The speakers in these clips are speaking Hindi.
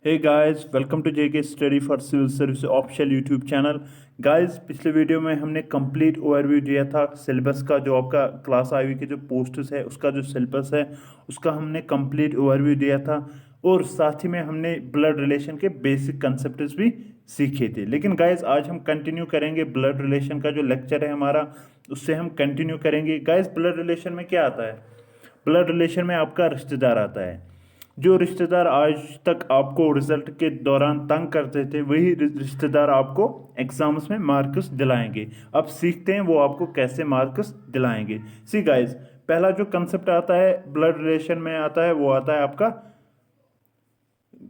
Hey guys, welcome to JK study for civil service official YouTube channel. Guys, पिछले वीडियो में हमने कंप्लीट ओवरव्यू दिया था सिलेबस का। जो आपका क्लास आईवी के जो पोस्ट्स है उसका जो सिलेबस है उसका हमने कंप्लीट ओवरव्यू दिया था, और साथ ही में हमने ब्लड रिलेशन के बेसिक कंसेप्ट्स भी सीखे थे। लेकिन गाइस, आज हम कंटिन्यू करेंगे ब्लड रिलेशन का जो लेक्चर है हमारा, उससे हम कंटिन्यू करेंगे। गाइस, ब्लड रिलेशन में क्या आता है? ब्लड रिलेशन में आपका रिश्तेदार आता है। जो रिश्तेदार आज तक आपको रिजल्ट के दौरान तंग करते थे, वही रिश्तेदार आपको एग्जाम्स में मार्क्स दिलाएंगे। अब सीखते हैं वो आपको कैसे मार्क्स दिलाएंगे। सी गाइस, पहला जो कंसेप्ट आता है ब्लड रिलेशन में आता है वो आता है आपका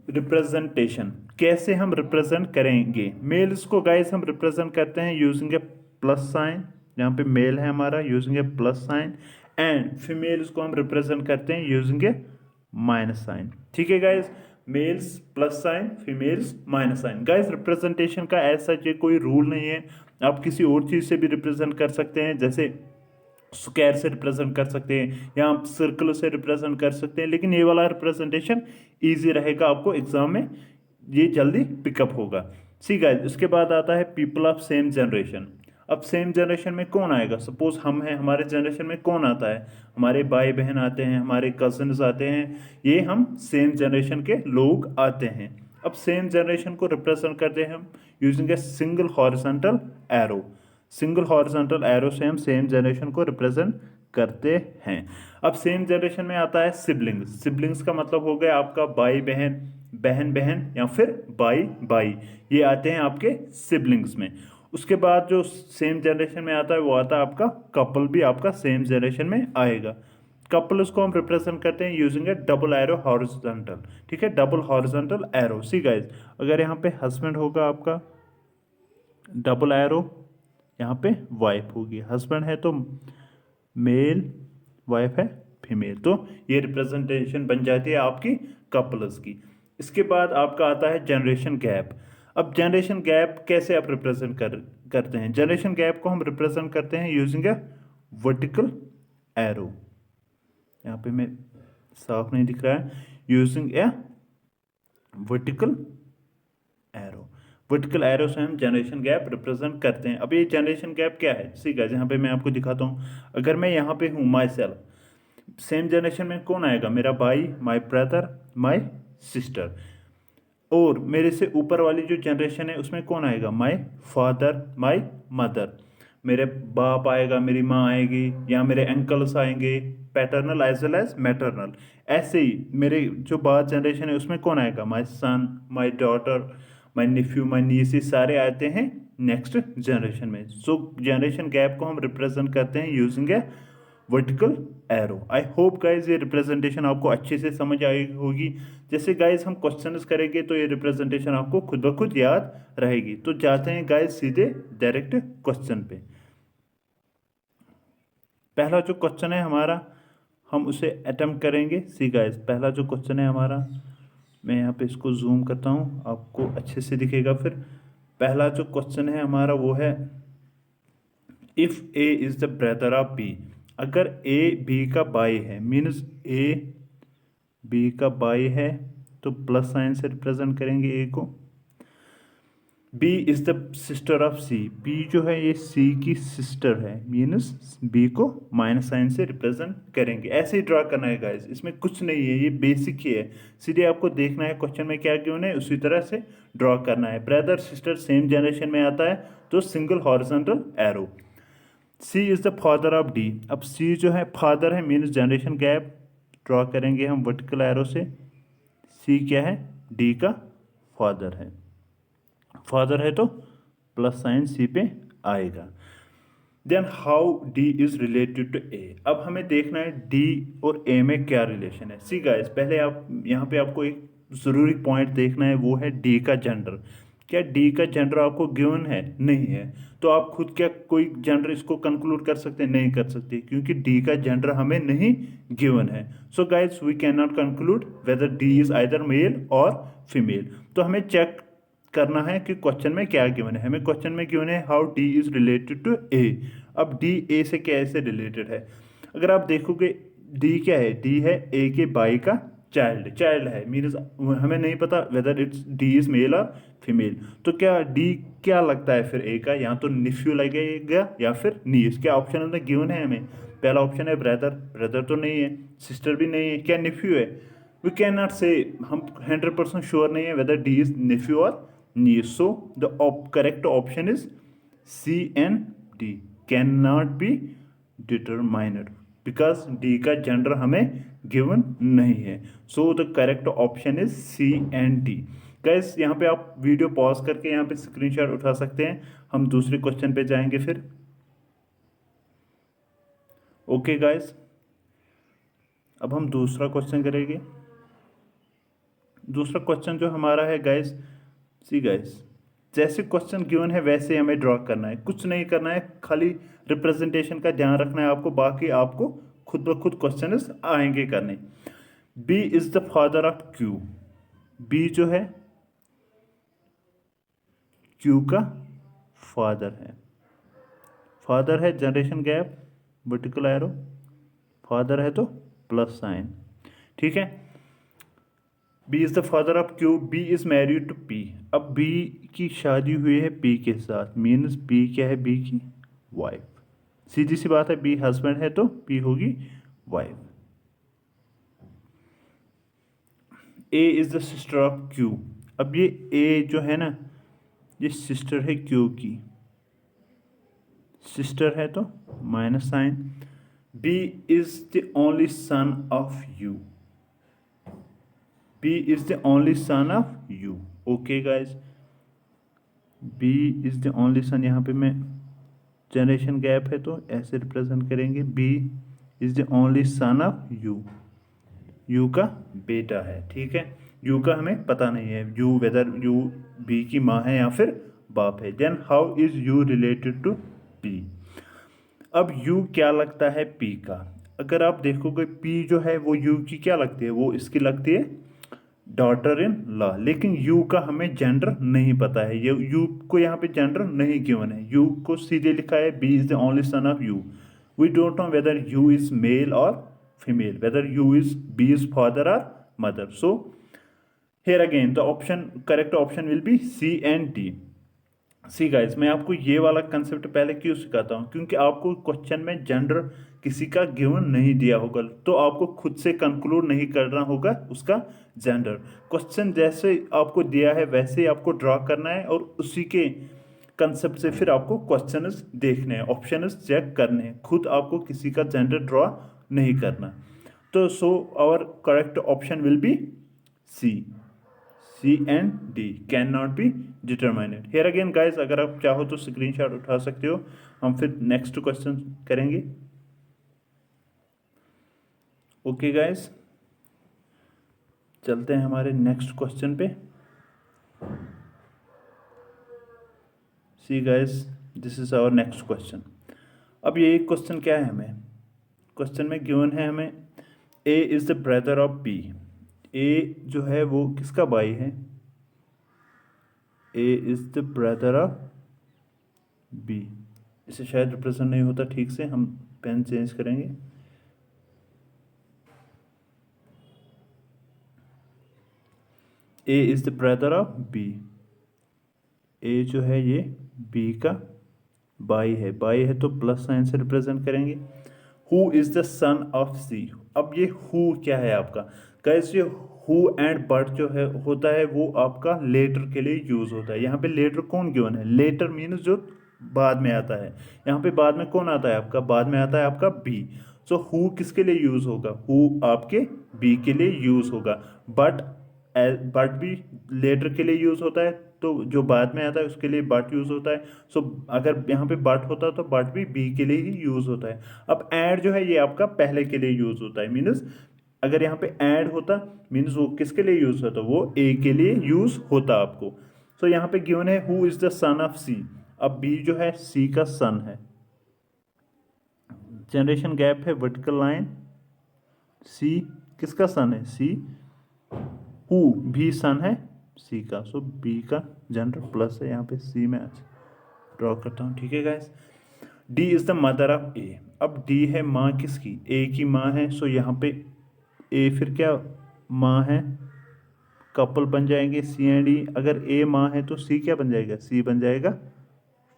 रिप्रेजेंटेशन। कैसे हम रिप्रेजेंट करेंगे मेल्स को? गाइस, हम रिप्रेजेंट करते हैं यूजिंग ए प्लस साइन। यहाँ पे मेल है हमारा, using A plus sign. And females को हम रिप्रेजेंट करते हैं यूजिंग ए माइनस साइन। ठीक है guys, males plus sign, females minus sign. Guys, representation का ऐसा ये कोई रूल नहीं है। आप किसी और चीज़ से भी रिप्रेजेंट कर सकते हैं, जैसे स्क्वायर से रिप्रेजेंट कर सकते हैं या आप सर्कल से रिप्रेजेंट कर सकते हैं। लेकिन ये वाला रिप्रेजेंटेशन इजी रहेगा, आपको एग्जाम में ये जल्दी पिकअप होगा। सी गाइस, उसके बाद आता है पीपल ऑफ सेम जनरेशन। अब सेम जनरेशन में कौन आएगा? सपोज हम हैं, हमारे जनरेशन में कौन आता है? हमारे भाई बहन आते हैं, हमारे कजन्स आते हैं, ये हम सेम जनरेशन के लोग आते हैं। अब सेम जनरेशन को रिप्रेजेंट करते हैं हम using a single horizontal arrow. Single horizontal arrow से हम सेम जनरेशन को रिप्रेजेंट करते हैं। अब सेम जनरेशन में आता है सिबलिंग्स। सिबलिंग्स का मतलब हो गया आपका भाई बहन, बहन बहन, या फिर भाई भाई, ये आते हैं आपके सिबलिंग्स में। उसके बाद जो सेम जनरेशन में आता है वो आता है आपका कपल, भी आपका सेम जनरेशन में आएगा। कपल उसको हम रिप्रेजेंट करते हैं using A double arrow horizontal. ठीक है, double horizontal arrow. See guys, अगर यहाँ पे हस्बैंड होगा आपका, डबल एरो, यहाँ पे वाइफ होगी। हस्बैंड है तो मेल, वाइफ है फीमेल, तो ये रिप्रेजेंटेशन बन जाती है आपकी कपल्स की। इसके बाद आपका आता है जनरेशन गैप। अब जनरेशन गैप कैसे आप रिप्रेजेंट करते हैं? जनरेशन गैप को हम रिप्रेजेंट करते हैं यूजिंग ए वर्टिकल एरो। यहाँ पे मैं साफ नहीं दिख रहा है, यूजिंग ए वर्टिकल एरो। वर्टिकल एरो से हम जनरेशन गैप रिप्रेजेंट करते हैं। अब ये जनरेशन गैप क्या है? सी गाइस, यहाँ पे मैं आपको दिखाता हूँ। अगर मैं यहाँ पे हूँ माई सेल्फ, सेम जनरेशन में कौन आएगा? मेरा भाई, माई ब्रदर, माई सिस्टर। और मेरे से ऊपर वाली जो जनरेशन है उसमें कौन आएगा? My father, my mother. मेरे बाप आएगा, मेरी माँ आएगी, या मेरे अंकल्स आएंगे, paternal as well as maternal. ऐसे ही मेरे जो बाद जनरेशन है उसमें कौन आएगा? माई सन, माई डॉटर, माई निफ्यू, माई नीस, ये सारे आते हैं नेक्स्ट जनरेशन में। सो जनरेशन गैप को हम रिप्रेजेंट करते हैं यूजिंग ए वर्टिकल एरो। आई होप गाइज ये रिप्रेजेंटेशन आपको अच्छे से समझ आई होगी। जैसे गाइज हम क्वेश्चंस करेंगे तो ये रिप्रेजेंटेशन आपको खुद ब खुद याद रहेगी। तो जाते हैं गाइज सीधे डायरेक्ट क्वेश्चन पे। पहला जो क्वेश्चन है हमारा, हम उसे अटेम्प्ट करेंगे। सी गाइज, पहला जो क्वेश्चन है हमारा, मैं यहाँ पे इसको जूम करता हूँ, आपको अच्छे से दिखेगा फिर। पहला जो क्वेश्चन है हमारा वो है, if A is the brother of B. अगर ए बी का भाई है, मीन्स ए बी का भाई है, तो प्लस साइन से रिप्रेजेंट करेंगे ए को। B is the sister of C. B जो है ये सी की सिस्टर है, मीन्स बी को माइनस साइन से रिप्रेजेंट करेंगे। ऐसे ही ड्रा करना है गाइस, इसमें कुछ नहीं है, ये बेसिक ही है। सीधे आपको देखना है क्वेश्चन में क्या गिवन है, उसी तरह से ड्रॉ करना है। ब्रदर सिस्टर सेम जनरेशन में आता है तो single horizontal arrow. C is the father of D. अब सी जो है फादर है, मीन्स जनरेशन गैप ड्रॉ करेंगे हम वर्टिकल एरो से। सी क्या है? डी का फादर है। फादर है तो प्लस साइन सी पे आएगा। Then how D is related to A. अब हमें देखना है डी और ए में क्या रिलेशन है। सी गाइस, पहले आप यहाँ पे आपको एक ज़रूरी पॉइंट देखना है, वो है डी का जेंडर। क्या डी का जेंडर आपको गिवन है? नहीं है। तो आप खुद क्या कोई जेंडर इसको कंक्लूड कर सकते हैं? नहीं कर सकते, क्योंकि डी का जेंडर हमें नहीं गिवन है। So guys, we can not conclude whether D is either male और फीमेल। तो हमें चेक करना है कि क्वेश्चन में क्या गिवन है। हमें क्वेश्चन में गिवन है how D is related to A. अब डी ए से कैसे रिलेटेड है? अगर आप देखोगे डी क्या है? डी है ए के भाई का चाइल्ड, चाइल्ड है मीन्स हमें नहीं पता whether it's D is male और फीमेल, तो क्या डी क्या लगता है फिर ए का, या तो निफ्यू लगेगा या फिर नीस। क्या ऑप्शन में गिवन है हमें? पहला ऑप्शन है ब्रदर, ब्रदर तो नहीं है, सिस्टर भी नहीं है, क्या निफ्यू है? वी कैन नॉट से, हम 100% श्योर नहीं है वेदर डी इज निफ्यू और niece. So the correct option is C and D, can not be determined because D का जेंडर हमें गिवन नहीं है। So the correct option is C and D. Gas यहाँ पे आप वीडियो पॉज करके यहाँ पे स्क्रीनशॉट उठा सकते हैं, हम दूसरे क्वेश्चन पे जाएंगे फिर। ओके गाइस, अब हम दूसरा क्वेश्चन करेंगे। दूसरा क्वेश्चन जो हमारा है गाइस, सी गाइस, जैसे क्वेश्चन गिवन है वैसे हमें ड्रॉ करना है, कुछ नहीं करना है, खाली रिप्रेजेंटेशन का ध्यान रखना है आपको, बाकी आपको खुद ब खुद क्वेश्चन आएंगे करने। B is the father of Q, B जो है क्यू का फादर है, फादर है generation gap vertical arrow, father है तो प्लस साइन, ठीक है। B is the father of Q, B is married to P. अब बी की शादी हुई है पी के साथ, मीन्स बी क्या है, बी की वाइफ, सीधी सी बात है, बी हस्बैंड है तो पी होगी wife. A is the sister of Q, अब ये ए जो है ना, ये सिस्टर है क्यू की, सिस्टर है तो minus sign. B is the only son of U, B is the only son of U. Okay guys, B is the only son, यहाँ पे मैं जनरेशन गैप है तो ऐसे रिप्रेजेंट करेंगे, B is the only son of U, U का बेटा है, ठीक है। यू का हमें पता नहीं है, यू वेदर यू बी की माँ है या फिर बाप है। Then how is U related to P, अब यू क्या लगता है पी का, अगर आप देखोगे पी जो है वो यू की क्या लगती है, वो इसकी लगती है डॉटर इन लॉ, लेकिन यू का हमें जेंडर नहीं पता है, ये यू को यहाँ पे जेंडर नहीं गिवन है, यू को सीधे लिखा है B is the only son of you, we don't know whether you is male और female, whether you is B is father और mother. So here again the option, correct option will be C and D. See guys, मैं आपको ये वाला कंसेप्ट पहले क्यों सिखाता हूँ, क्योंकि आपको क्वेश्चन में जेंडर किसी का गिवन नहीं दिया होगा तो आपको खुद से कंक्लूड नहीं करना होगा उसका जेंडर। क्वेश्चन जैसे आपको दिया है वैसे ही आपको ड्रॉ करना है और उसी के कंसेप्ट से फिर आपको क्वेश्चन देखने हैं, ऑप्शन चेक करने हैं, खुद आपको किसी का जेंडर ड्रॉ नहीं करना। तो so our correct option will be C, C and D cannot be determined। Here again guys, अगर आप चाहो तो स्क्रीनशॉट उठा सकते हो, हम फिर नेक्स्ट क्वेश्चन करेंगे। ओके गाइस, चलते हैं हमारे नेक्स्ट क्वेश्चन पे। See guys, this is our next question. अब ये क्वेश्चन क्या है, हमें क्वेश्चन में गिवन है हमें A is the brother of B, A जो है वो किसका भाई है, A is the brother of B, इसे शायद रिप्रेजेंट नहीं होता ठीक से, हम पेन चेंज करेंगे। A is the brother of B, A जो है ये बी का भाई है, भाई है तो प्लस साइन से रिप्रेजेंट करेंगे। Who is the son of C, अब ये हु क्या है आपका, कैसे हु एंड बट जो है होता है वो आपका लेटर के लिए यूज होता है। यहाँ पे लेटर कौन गिवन है, लेटर मीन्स जो बाद में आता है, यहाँ पे बाद में कौन आता है आपका, बाद में आता है आपका बी। सो हु किसके लिए यूज होगा, हु आपके बी के लिए यूज होगा, बट भी लेटर के लिए यूज होता है, तो जो बाद में आता है उसके लिए बट यूज होता है। सो अगर यहाँ पे बट होता तो बट भी बी के लिए ही यूज होता है। अब एंड जो है ये आपका पहले के लिए यूज होता है, मीन्स अगर यहाँ पे ऐड होता मीन्स वो किसके लिए यूज होता, वो ए के लिए यूज होता आपको। सो यहाँ पे गिवन है who is the son of C, अब बी जो है सी का सन है, जनरेशन गैप है वर्टिकल लाइन, सी किसका सन है, सी, हु भी सन है सी का, सो बी का जेंडर प्लस है, यहाँ पे सी में ड्रॉ करता हूँ, ठीक है guys. D is the mother of A, अब डी है माँ किसकी, ए की माँ है, सो यहाँ पे ए फिर क्या माँ है, कपल बन जाएंगे सी एंड ई। अगर ए माँ है तो सी क्या बन जाएगा, सी बन जाएगा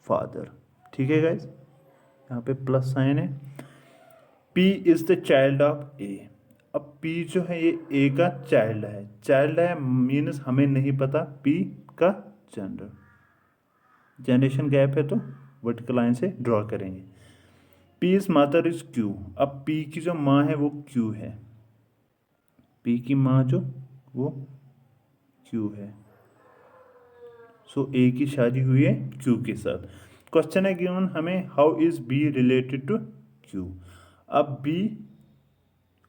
फादर। ठीक है गाइज, यहाँ पे प्लस साइन है। P is the child of A. अब पी जो है ये ए का चाइल्ड है, चाइल्ड है मीन्स हमें नहीं पता पी का जेंडर। जनरेशन गैप है तो वर्टिकल लाइन से ड्रॉ करेंगे। P is mother is Q. अब पी की जो माँ है वो क्यू है, पी की माँ जो वो क्यू है। सो ए की शादी हुई है क्यू के साथ। क्वेश्चन है गिवन हमें, how is B related to Q. अब बी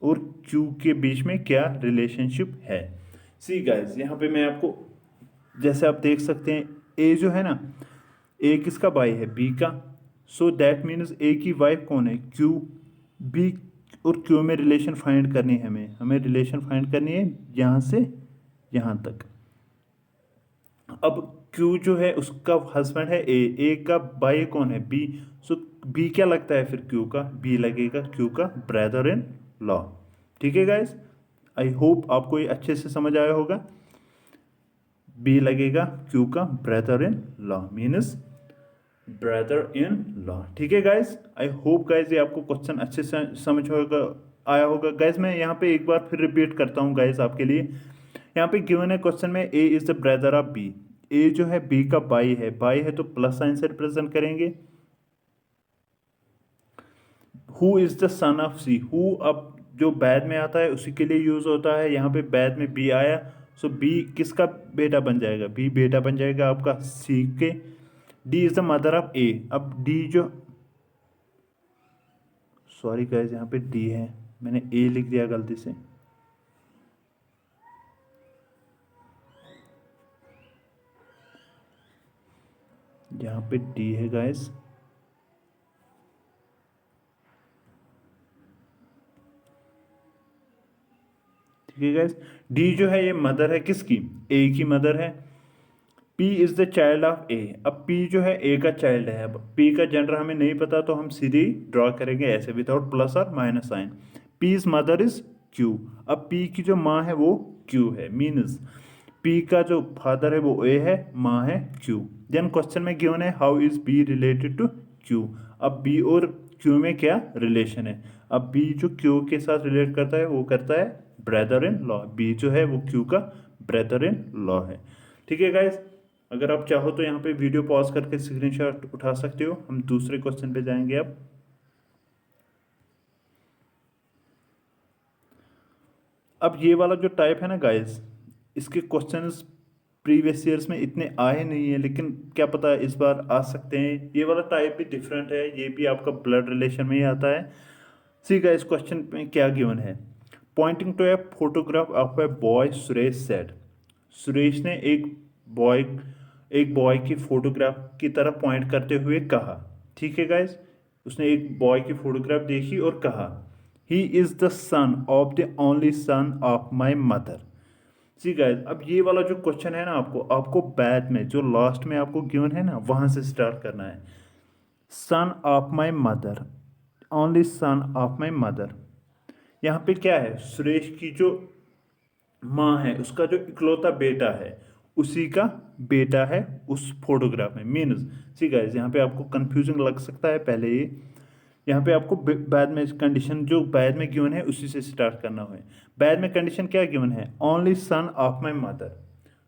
और क्यू के बीच में क्या रिलेशनशिप है। सी गाइस, यहाँ पे मैं आपको, जैसे आप देख सकते हैं ए जो है ना, ए किसका भाई है, बी का। सो दैट मीन्स ए की वाइफ कौन है, क्यू। बी और क्यू में रिलेशन फाइंड करनी है हमें रिलेशन फाइंड करनी है यहाँ से यहाँ तक। अब क्यू जो है उसका हस्बैंड है ए का भाई कौन है, बी। सो बी क्या लगता है फिर क्यू का, बी लगेगा क्यू का ब्रदर इन लॉ। ठीक है गाइस, आई होप आपको ये अच्छे से समझ आया होगा। बी लगेगा क्यू का brother in law means brother in law. ठीक है गाइस, आई होप गाइस ये आपको क्वेश्चन अच्छे से समझ होगा, आया होगा। गाइस मैं यहाँ पे एक बार फिर रिपीट करता हूँ गाइस आपके लिए। यहाँ पे गिवन है क्वेश्चन में, A is the brother of B. A जो है बी का भाई है, भाई है तो प्लस साइन से रिप्रेजेंट करेंगे। Who is the son of C. Who अब जो बैद में आता है उसी के लिए यूज होता है, यहाँ पे बैद में बी आया। सो बी किसका बेटा बन जाएगा, बी बेटा बन जाएगा आपका सी के। D is the mother of A. अब डी जो, सॉरी गाइस यहाँ पे डी है, मैंने ए लिख दिया गलती से। यहाँ पे डी है गाइस, ठीक है गाइस। डी जो है ये मदर है किसकी, ए की मदर है। P is the child of A. अब पी जो है ए का चाइल्ड है। अब पी का जेंडर हमें नहीं पता तो हम सीधी ड्रॉ करेंगे ऐसे विदाउट प्लस और minus sign. P is mother is Q. अब पी की जो माँ है वो क्यू है मीन्स पी का जो फादर है वो ए है, माँ है क्यू। देन क्वेश्चन में गिवन है, how is B related to Q. अब बी और क्यू में क्या रिलेशन है। अब बी जो क्यू के साथ रिलेट करता है वो करता है ब्रदर इन लॉ। बी जो है वो क्यू का ब्रदर इन लॉ है। ठीक है गाइस, अगर आप चाहो तो यहाँ पे वीडियो पॉज करके स्क्रीनशॉट उठा सकते हो। हम दूसरे क्वेश्चन पे जाएंगे। अब ये वाला जो टाइप है ना गाइस, इसके क्वेश्चंस प्रीवियस ईयर्स में इतने आए नहीं है, लेकिन क्या पता इस बार आ सकते हैं। ये वाला टाइप भी डिफरेंट है, ये भी आपका ब्लड रिलेशन में ही आता है। सी गाइस, क्वेश्चन में क्या गिवन है, pointing to a photograph of a boy Suresh said. Suresh ने एक बॉय की फोटोग्राफ की तरफ पॉइंट करते हुए कहा। ठीक है गाइस, उसने एक बॉय की फोटोग्राफ देखी और कहा, he is the son of the only son of my mother. See guys, अब ये वाला जो क्वेश्चन है ना, आपको बैद में जो लास्ट में आपको गिवन है ना वहां से स्टार्ट करना है। सन of my mother, only son of my mother. यहाँ पे क्या है, सुरेश की जो माँ है उसका जो इकलौता बेटा है उसी का बेटा है उस फोटोग्राफ में मीन्स। सी गाइस, यहाँ पे आपको कंफ्यूजिंग लग सकता है पहले ये, यहाँ पे आपको बाद में कंडीशन जो बाद में गिवन है उसी से स्टार्ट करना है। बाद में कंडीशन क्या गिवन है, only son of my mother.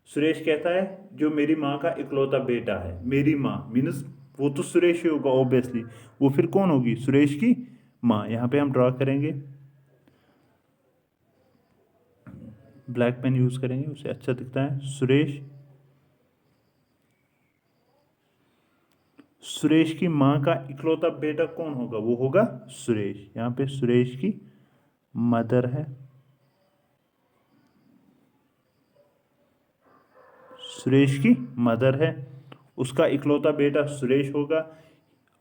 Suresh कहता है जो मेरी माँ का इकलौता बेटा है, मेरी माँ मीन्स वो तो सुरेश ही होगा ऑब्वियसली, वो फिर कौन होगी, सुरेश की माँ। यहाँ पे हम ड्रॉ करेंगे, ब्लैक पेन यूज करेंगे उसे अच्छा दिखता है। सुरेश की माँ का इकलौता बेटा कौन होगा, वो होगा सुरेश। यहाँ पे सुरेश की मदर है, सुरेश की मदर है, उसका इकलौता बेटा सुरेश होगा।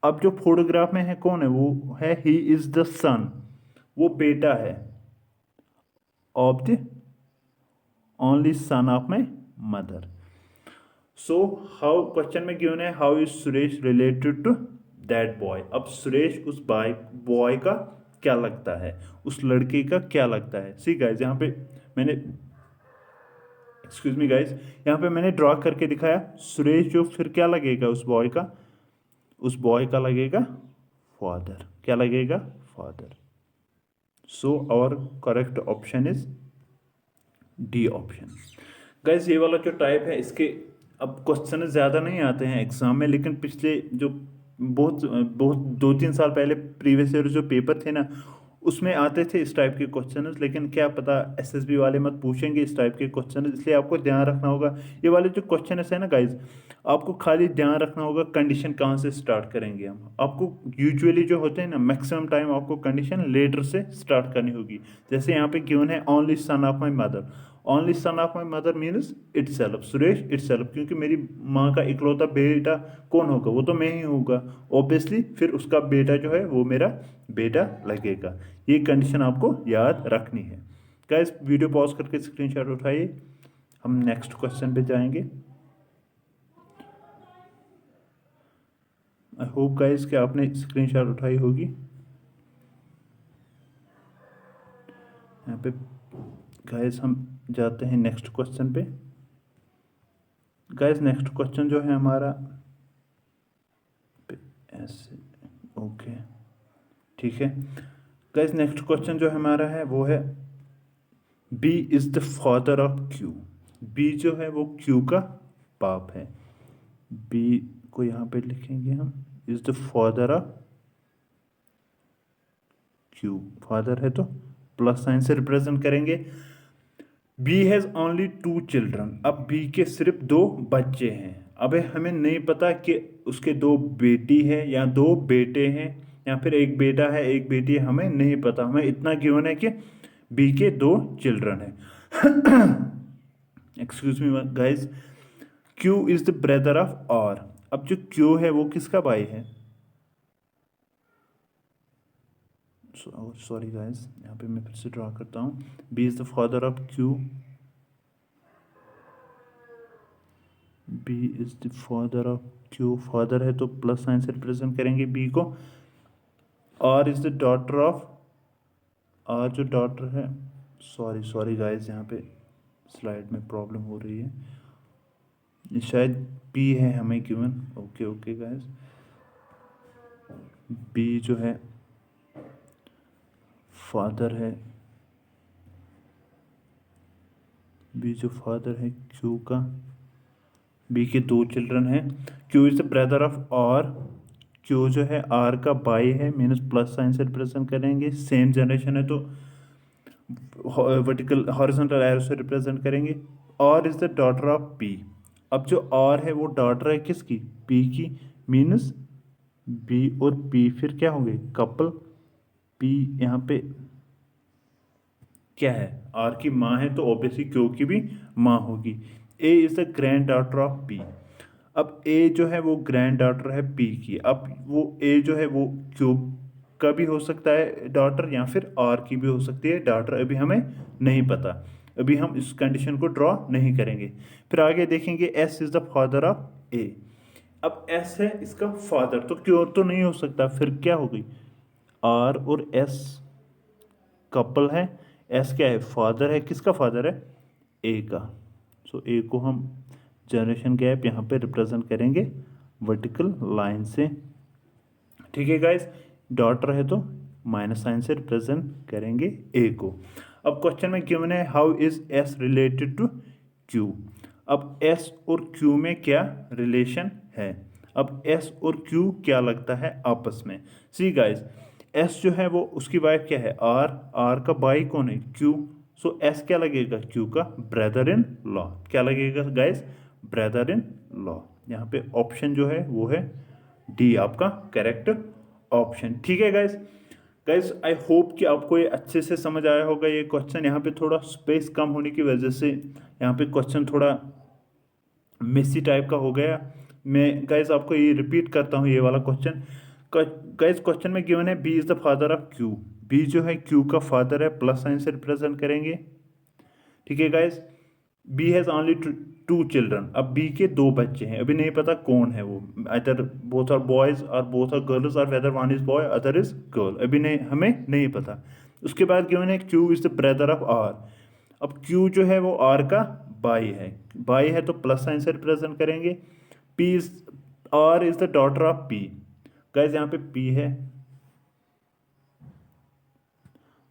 अब जो फोटोग्राफ में है कौन है, वो है ही इज द सन, वो बेटा है of the only son of my mother. So how, question में गिवन है, how is Suresh related to that boy. अब सुरेश उस बॉय का क्या लगता है, उस लड़के का क्या लगता है। सी गाइस, यहाँ पे मैंने, एक्सक्यूज मी गाइस, यहाँ पे मैंने ड्रॉ करके दिखाया सुरेश, जो फिर क्या लगेगा उस बॉय का लगेगा फादर, क्या लगेगा father. So our correct option is D option. Guys ये वाला जो टाइप है इसके अब क्वेश्चन ज़्यादा नहीं आते हैं एग्जाम में, लेकिन पिछले जो बहुत बहुत 2-3 साल पहले प्रीवियस ईयर जो पेपर थे ना, उसमें आते थे इस टाइप के क्वेश्चन। लेकिन क्या पता एसएसबी वाले मत पूछेंगे इस टाइप के क्वेश्चन, इसलिए आपको ध्यान रखना होगा ये वाले जो क्वेश्चन है ना गाइज, आपको खाली ध्यान रखना होगा कंडीशन कहाँ से स्टार्ट करेंगे हम। आपको यूजुअली जो होते हैं ना, मैक्सिमम टाइम आपको कंडीशन लेटर से स्टार्ट करनी होगी। जैसे यहाँ पे गिवन है only son of my mother, only son of my mother means itself, Suresh itself, क्योंकि मेरी माँ का इकलौता बेटा कौन होगा, वो तो मैं ही होगा ऑब्वियसली, फिर उसका बेटा जो है वो मेरा बेटा लगेगा। ये कंडीशन आपको याद रखनी है। गाइस वीडियो पॉज करके स्क्रीनशॉट उठाइए, हम नेक्स्ट क्वेश्चन पे जाएंगे। आई होप गाइस कि आपने स्क्रीनशॉट उठाई होगी। यहाँ पे गाइस हम जाते हैं नेक्स्ट क्वेश्चन पे। गाइस नेक्स्ट क्वेश्चन जो है हमारा ऐसे, ओके ठीक है। गाइस नेक्स्ट क्वेश्चन जो हमारा है वो है B is the father of Q. B जो है वो क्यू का बाप है। बी को यहाँ पे लिखेंगे हम is the father of Q, father है तो प्लस साइन से रिप्रेजेंट करेंगे। बी हैज़ ओनली 2 चिल्ड्रन, अब बी के सिर्फ 2 बच्चे हैं। अब हमें नहीं पता कि उसके 2 बेटी है या 2 बेटे हैं या फिर एक बेटा है एक बेटी है, हमें नहीं पता। हमें इतना गिवन है कि बी के 2 चिल्ड्रन है। Excuse me guys, Q is the brother of R. अब जो क्यू है वो किसका भाई है, सॉरी गाइज यहाँ पे मैं फिर से ड्रॉ करता हूँ। B is the father of Q, B is the father of Q, father है तो प्लस साइन से रिप्रेजेंट करेंगे बी को। R is the daughter of, R जो डॉटर है, सॉरी गाइज यहाँ पे स्लाइड में प्रॉब्लम हो रही है, शायद बी है हमें गिवन। ओके गाइज, बी जो है फादर है, बी जो फादर है क्यू का, बी के 2 चिल्ड्रन हैं। Q is the brother of R, Q जो है आर का भाई है, मीनस प्लस साइन से रिप्रेजेंट करेंगे। सेम जनरेशन है तो वर्टिकल हॉरिजॉन्टल एरो से रिप्रेजेंट करेंगे। R is the daughter of P, अब जो आर है वो डॉटर है किसकी, पी की, मीनस बी और पी फिर क्या होंगे कपल। पी यहाँ पे क्या है, आर की माँ है तो ऑब्वियसली क्यू की भी माँ होगी। A is the granddaughter of P, अब ए जो है वो ग्रैंड डॉटर है पी की। अब वो ए जो है वो क्यू का भी हो सकता है डॉटर या फिर आर की भी हो सकती है डॉटर, अभी हमें नहीं पता, अभी हम इस कंडीशन को ड्रॉ नहीं करेंगे। फिर आगे देखेंगे S is the father of A, अब एस है इसका फादर तो क्यू तो नहीं हो सकता, फिर क्या हो गई, आर और एस कपल है, एस क्या है फादर है, किसका फादर है ए का। सो ए को हम जनरेशन गैप यहाँ पे रिप्रेजेंट करेंगे वर्टिकल लाइन से, ठीक है गाइस। डॉटर है तो माइनस साइन से रिप्रेजेंट करेंगे ए को। अब क्वेश्चन में गिवन है how is S related to Q, अब एस और क्यू में क्या रिलेशन है, अब एस और क्यू क्या लगता है आपस में। सी गाइस, एस जो है वो उसकी वाइफ क्या है आर, आर का भाई कौन है क्यू, सो एस क्या लगेगा क्यू का ब्रदर इन लॉ, क्या लगेगा गाइस ब्रदर इन लॉ। यहाँ पे ऑप्शन जो है वो है डी आपका करेक्ट ऑप्शन, ठीक है गाइस। गाइस आई होप कि आपको ये अच्छे से समझ आया होगा ये क्वेश्चन। यहाँ पे थोड़ा स्पेस कम होने की वजह से यहाँ पे क्वेश्चन थोड़ा मेसी टाइप का हो गया। मैं गाइस आपको ये रिपीट करता हूँ ये वाला क्वेश्चन। गाइस क्वेश्चन में गिवन है B is the father of Q, B जो है क्यू का फादर है, प्लस साइन से रिप्रेजेंट करेंगे, ठीक है guys. B has only 2 children, अब बी के 2 बच्चे हैं, अभी नहीं पता कौन है वो, अदर बोथ आर बॉयज और बोथ आर गर्ल्स और whether one is boy other is girl, अभी नहीं हमें नहीं पता। उसके बाद गिवन है Q is the brother of R, अब Q जो है वो R का बाई है तो प्लस साइन से रिप्रेजेंट करेंगे। R is the daughter of P। Guys यहाँ पे P है,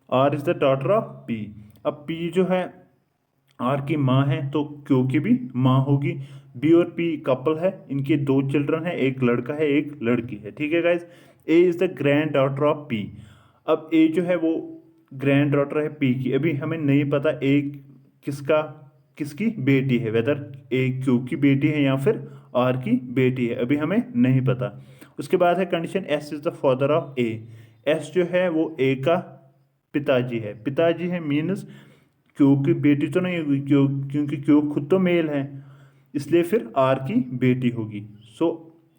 R is the daughter of P। अब P जो है R की माँ है तो Q की भी माँ होगी। B और P कपल है, इनके 2 चिल्ड्रन है, एक लड़का है एक लड़की है। ठीक है guys. A is the granddaughter of P। अब A जो है वो ग्रैंड डॉटर है P की। अभी हमें नहीं पता A किसकी बेटी है, वेदर A Q की बेटी है या फिर R की बेटी है, अभी हमें नहीं पता। उसके बाद है condition S is the father of A। S जो है वो A का पिताजी है मीन्स क्यू की बेटी तो नहीं होगी, क्योंकि क्यू खुद तो मेल है, इसलिए फिर आर की बेटी होगी। So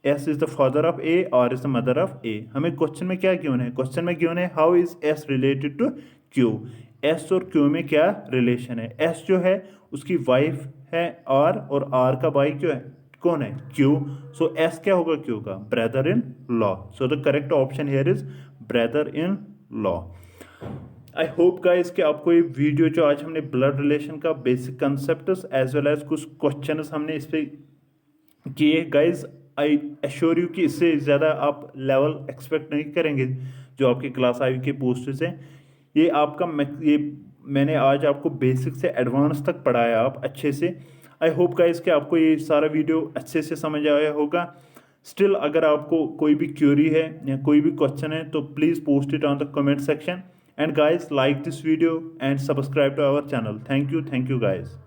S is the father of A, R is the mother of A. हमें क्वेश्चन में क्या गिवन है, क्वेश्चन में गिवन है how is S related to Q. S और क्यू में क्या रिलेशन है। एस जो है उसकी वाइफ है आर, और आर का भाई क्यों है, कौन है, क्यू। सो एस क्या होगा क्यू का, brother in law. So the correct option here is brother in law. I hope guys कि आपको ये वीडियो जो आज हमने ब्लड रिलेशन का basic concept as well as कुछ क्वेश्चन हमने इस पर किए गाइज, आई एश्योर यू कि इससे ज़्यादा आप लेवल एक्सपेक्ट नहीं करेंगे जो आपकी क्लास 5 के पोस्ट से। ये आपका ये मैंने आज आपको बेसिक से एडवांस तक पढ़ाया आप अच्छे से। आई होप गाइज कि आपको ये सारा वीडियो अच्छे से समझ आया होगा। स्टिल अगर आपको कोई भी क्वेरी है या कोई भी क्वेश्चन है तो please post it on the comment section. And guys, like this video and subscribe to our channel. Thank you guys.